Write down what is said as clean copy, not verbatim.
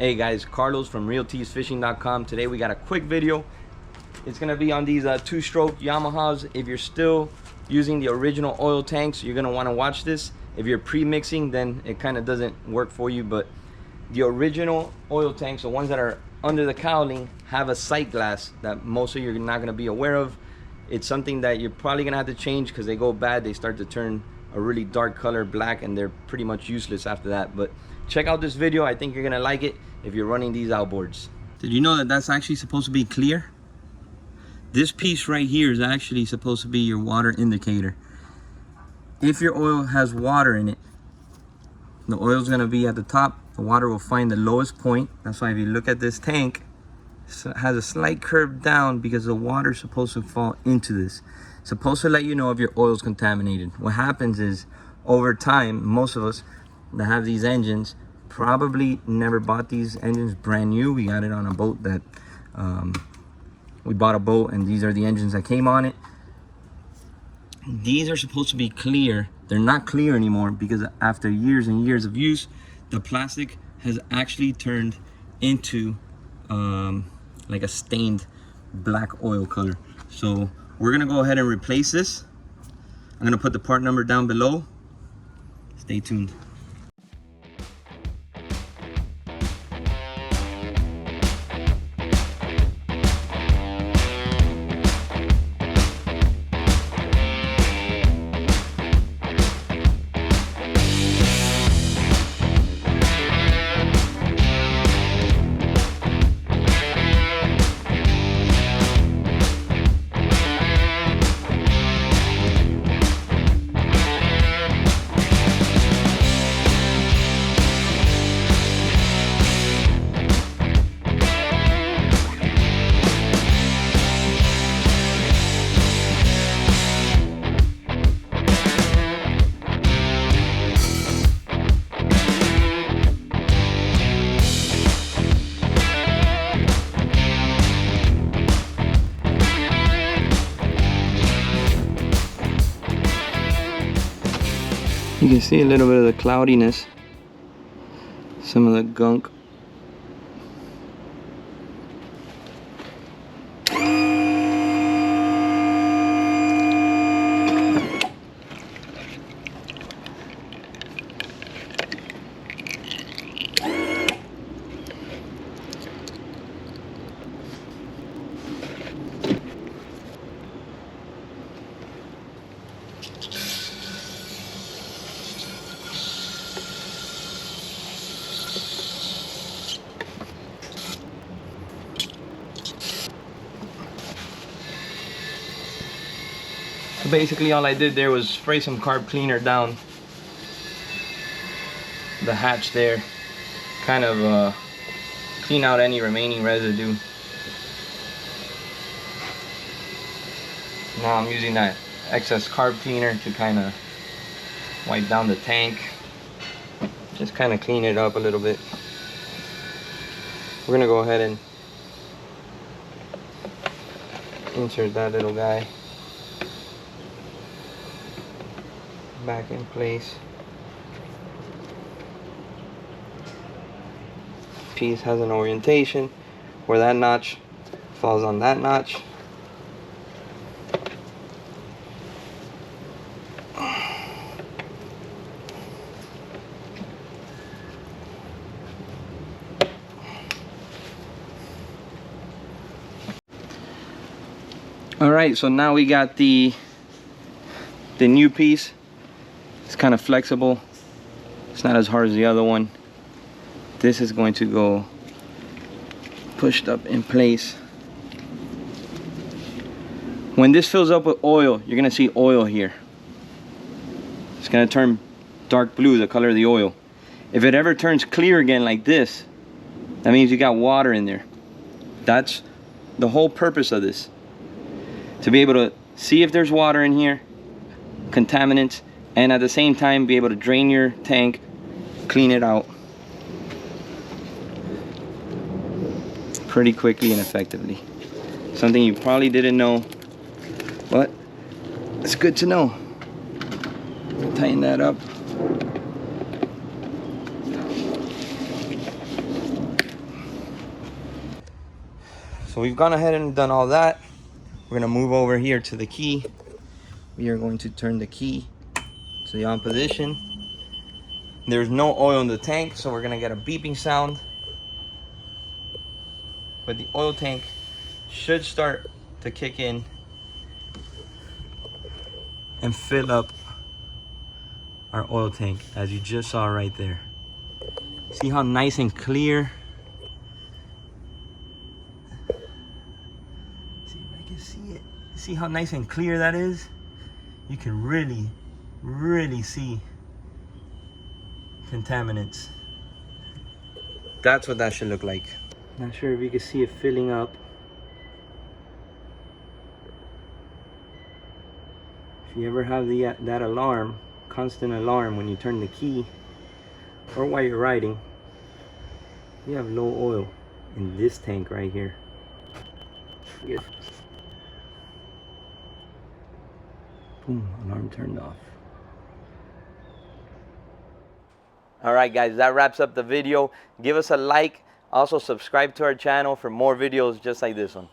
Hey guys, Carlos from RealTeaseFishing.com. Today we got a quick video. It's gonna be on these two-stroke Yamahas. If you're still using the original oil tanks, you're gonna want to watch this. If you're pre-mixing, then it kind of doesn't work for you. But the original oil tanks, the ones that are under the cowling, have a sight glass that most of you are not gonna be aware of. It's something that you're probably gonna have to change because they go bad. They start to turn a really dark color, black, and they're pretty much useless after that. But check out this video. I think you're gonna like it if you're running these outboards. Did you know that that's actually supposed to be clear? This piece right here is actually supposed to be your water indicator. If your oil has water in it, the oil's gonna be at the top. The water will find the lowest point. That's why if you look at this tank, it has a slight curve down because the water's supposed to fall into this. It's supposed to let you know if your oil's contaminated. What happens is, over time, most of us that have these engines probably never bought these engines brand new. We got it on a boat that we bought a boat, and these are the engines that came on it. These are supposed to be clear. They're not clear anymore because after years and years of use, the plastic has actually turned into like a stained black oil color. So we're gonna go ahead and replace this. I'm gonna put the part number down below. Stay tuned. You can see a little bit of the cloudiness, some of the gunk. So basically all I did there was spray some carb cleaner down the hatch there, kind of clean out any remaining residue. Now I'm using that excess carb cleaner to kind of wipe down the tank, just kind of clean it up a little bit. We're gonna go ahead and insert that little guy back in place. Piece has an orientation where that notch falls on that notch. All right, so now we got the new piece. It's kind of flexible. It's not as hard as the other one. This is going to go pushed up in place. When this fills up with oil, you're gonna see oil here. It's gonna turn dark blue, the color of the oil. If it ever turns clear again like this, that means you got water in there. That's the whole purpose of this. To be able to see if there's water in here, contaminants, and at the same time be able to drain your tank, clean it out pretty quickly and effectively. Something you probably didn't know, but it's good to know. Tighten that up. So we've gone ahead and done all that. We're gonna move over here to the key. We are going to turn the key to the on position. There's no oil in the tank, so we're gonna get a beeping sound. But the oil tank should start to kick in and fill up our oil tank, as you just saw right there. See how nice and clear? See if I can see it. See how nice and clear that is? You can really see contaminants. That's what that should look like. Not sure if you can see it filling up. If you ever have that alarm, constant alarm when you turn the key or while you're riding, you have low oil in this tank right here. Yes. Boom, alarm turned off. All right, guys, that wraps up the video. Give us a like. Also, subscribe to our channel for more videos just like this one.